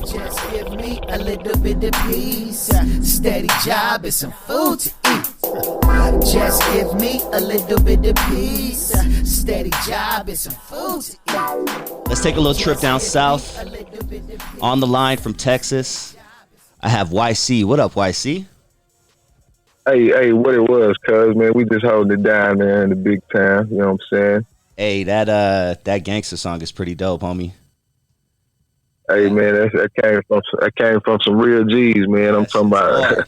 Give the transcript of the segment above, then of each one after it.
Just give me a little bit of peace, steady job and some food to eat. Just give me a little bit of peace, steady job and some food to eat. Let's take a little trip down south. On the line from Texas, I have YC. What up, YC? Hey, what it was, cuz, man, we just holding it down there in the big town, you know what I'm saying? Hey, that Gngster song is pretty dope, homie. Hey, man, that came from some real G's, man. I'm talking about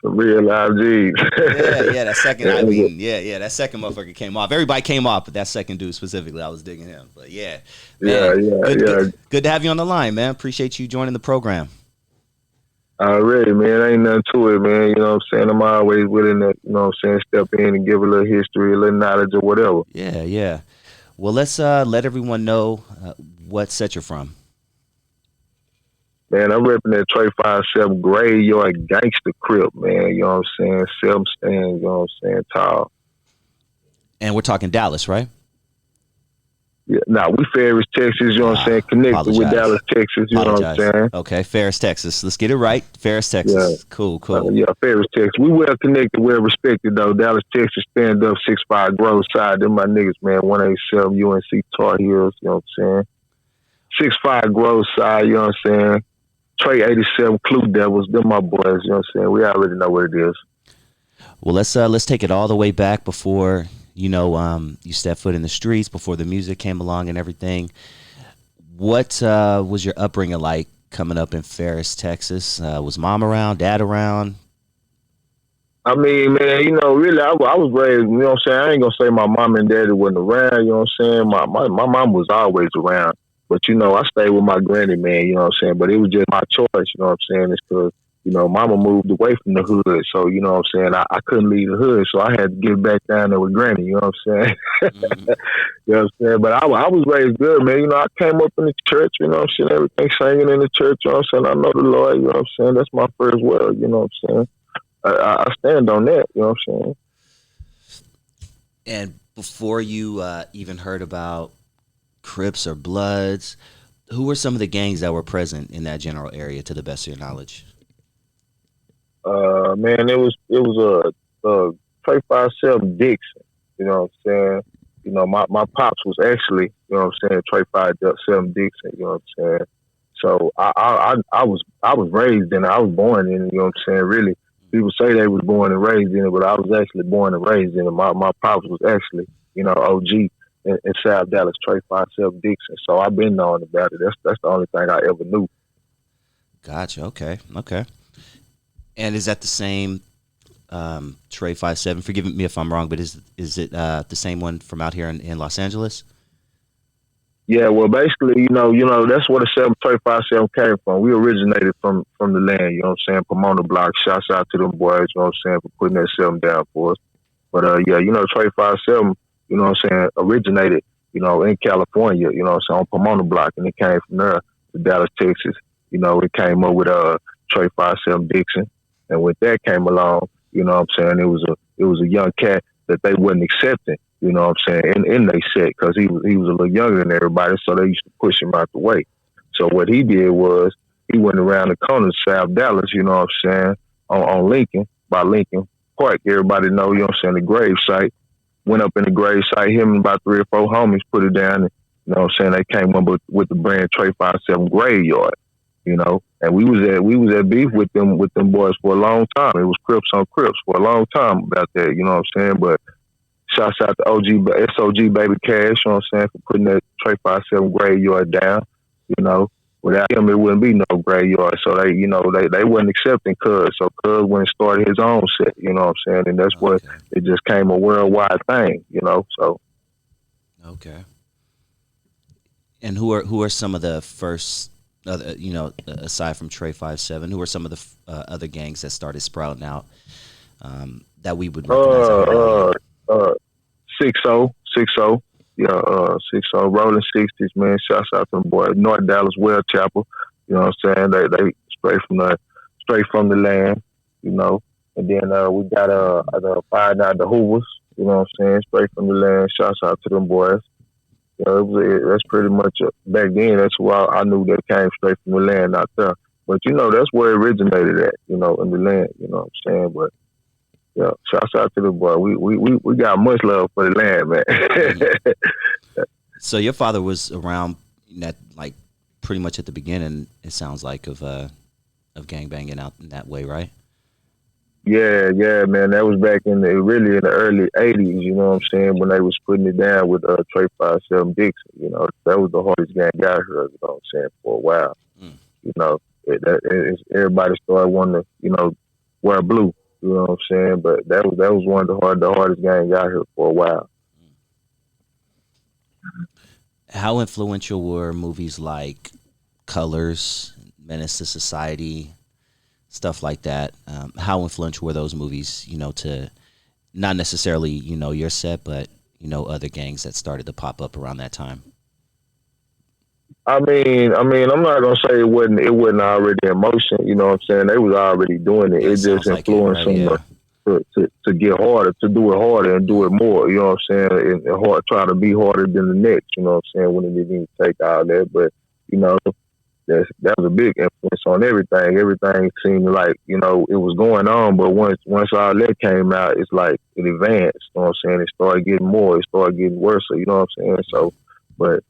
some real live G's. yeah, that second, I mean, that second motherfucker came off. Everybody came off, but that second dude specifically, I was digging him. But yeah, man, good to have you on the line, man. Appreciate you joining the program. Already, man, ain't nothing to it, man. You know what I'm saying? I'm always willing to, you know what I'm saying, step in and give a little history, a little knowledge or whatever. Yeah. Well, let's let everyone know what set you're from. Man, I'm repping that Trey 57 Graveyard Gngster CRlP, man. You know what I'm saying? 7 stand, you know what I'm saying? Tall. And we're talking Dallas, right? Yeah, we Ferris, Texas, you know what I'm saying? Connected with Dallas, Texas, you know what I'm saying? Okay, Ferris, Texas. Let's get it right. Ferris, Texas. Yeah. Cool. Ferris, Texas. We well connected, well respected, though. Dallas, Texas, stand up, 6'5", Grove Side. Them my niggas, man. 187 UNC Tar Heels, you know what I'm saying? 6'5", Grove Side, you know what I'm saying? Trey 87, Clue Devils, them my boys, you know what I'm saying? We already know what it is. Well, let's take it all the way back before, you step foot in the streets, before the music came along and everything. What was your upbringing like coming up in Ferris, Texas? Was mom around, dad around? I mean, man, really, I was raised, you know what I'm saying? I ain't going to say my mom and daddy wasn't around, you know what I'm saying? My mom was always around. But, I stayed with my granny, man, you know what I'm saying? But it was just my choice, you know what I'm saying? It's because, mama moved away from the hood. So, you know what I'm saying? I couldn't leave the hood. So I had to get back down there with granny, you know what I'm saying? Mm-hmm. You know what I'm saying? But I was raised good, man. I came up in the church, you know what I'm saying? Everything singing in the church, you know what I'm saying? I know the Lord, you know what I'm saying? That's my first word, you know what I'm saying? I stand on that, you know what I'm saying? And before you even heard about Crips or Bloods, who were some of the gangs that were present in that general area, to the best of your knowledge? Man, it was a Trey 57 Dixon. You know what I'm saying? My pops was actually, you know what I'm saying, Trey 57 Dixon. You know what I'm saying? So I was raised in it. I was born in it. You know what I'm saying? Really, people say they was born and raised in it, but I was actually born and raised in it. My pops was actually, OG in South Dallas, Trey 57 Dixon. So I've been knowing about it. That's the only thing I ever knew. Gotcha. Okay. And is that the same Trey 57? Forgive me if I'm wrong, but is it the same one from out here in Los Angeles? Yeah, well, basically, that's where the Trey 57 came from. We originated from the land, you know what I'm saying? Pomona block. Shouts out to them boys, you know what I'm saying, for putting that 7 down for us. But Trey 57, you know what I'm saying, originated, in California, you know what I'm saying, on Pomona block, and it came from there to Dallas, Texas. It came up with Trey 57 Dixon. And when that came along, you know what I'm saying, it was a young cat that they wasn't accepting, you know what I'm saying, in they set, because he was a little younger than everybody, so they used to push him out the way. So what he did was he went around the corner to South Dallas, you know what I'm saying, on Lincoln, by Lincoln Park. Everybody know, you know what I'm saying, the grave site. Went up in the grave site, him and about 3 or 4 homies put it down, and, you know what I'm saying, they came up with the brand Trey 57 Graveyard. And we was at beef with them boys for a long time. It was Crips on Crips for a long time about that, you know what I'm saying? But shouts out to SOG Baby Cash, you know what I'm saying, for putting that Trey 57 Graveyard down. Without him it wouldn't be no Graveyard. So they wasn't accepting Cuz. So Cuz went and started his own set, you know what I'm saying? And that's what it just came a worldwide thing, so. Okay. And who are some of the first, aside from Trey 57, who are some of the other gangs that started sprouting out that we would recognize? 6-0. Yeah, 6-0. Rolling 60s, man. Shouts out to them boys. North Dallas, Well Chapel. You know what I'm saying? They straight from the land, And then we got the Fire Night, the Hoovers. You know what I'm saying? Straight from the land. Shouts out to them boys. That's pretty much back then. That's why I knew that came straight from the land out there. But that's where it originated at. In the land. You know what I'm saying? But yeah, shouts out to the boy. We got much love for the land, man. So your father was around that, like, pretty much at the beginning. It sounds like of gangbanging out in that way, right? Yeah, man. That was back really in the early '80s. You know what I'm saying? When they was putting it down with Trey 57 Dixon. That was the hardest gang out here. You know what I'm saying? For a while. Mm. Everybody started wanting to wear blue. You know what I'm saying? But that was one of the hardest gangs out here for a while. How influential were movies like Colors, Menace to Society, stuff like that? How influential were those movies, to not necessarily, your set, but, other gangs that started to pop up around that time? I mean, I'm not gonna say it wasn't already in motion. You know what I'm saying? They was already doing it. Yeah, it just influenced them to get harder, to do it harder and do it more. You know what I'm saying? And try to be harder than the next. You know what I'm saying? When it didn't take all that, but that was a big influence on everything. Everything seemed like it was going on, but once all that came out, it's like it advanced. You know what I'm saying? It started getting more. It started getting worse. You know what I'm saying? So, but.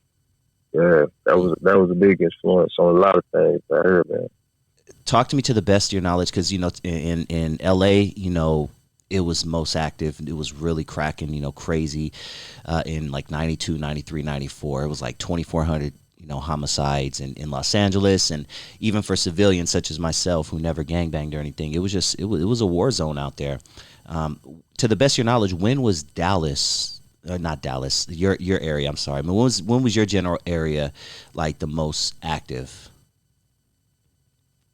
Yeah, that was a big influence on a lot of things I heard, man. Talk to me to the best of your knowledge, because in LA, it was most active. It was really cracking, crazy. In like 92, 93, 94, it was like 2,400, homicides in Los Angeles, and even for civilians such as myself who never gangbanged or anything, it was a war zone out there. To the best of your knowledge, when was Dallas? Not Dallas, your area. I'm sorry. I mean, when was your general area like the most active?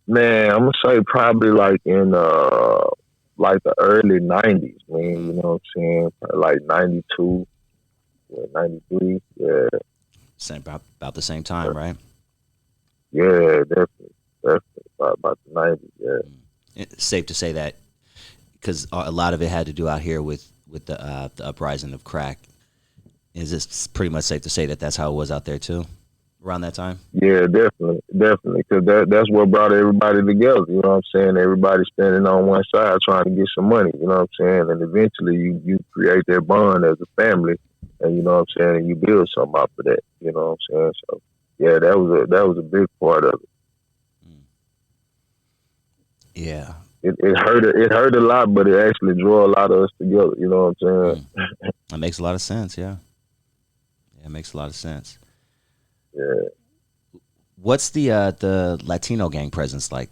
Man, I'm gonna say probably like in like the early '90s. Man, you know what I'm saying? Probably like '92, 93. Yeah, about the same time, right? Yeah, definitely about the '90s. Yeah. It's safe to say that, because a lot of it had to do out here with the uprising of crack. Is this pretty much safe to say that that's how it was out there too, around that time? Yeah, definitely, because that's what brought everybody together. You know what I'm saying? Everybody standing on one side trying to get some money. You know what I'm saying? And eventually, you create that bond as a family, and you know what I'm saying, and you build something off of that. You know what I'm saying? So yeah, that was a big part of it. Yeah. It hurt a lot, but it actually drew a lot of us together. You know what I'm saying? That makes a lot of sense. Yeah, it makes a lot of sense. Yeah. What's the Latino gang presence like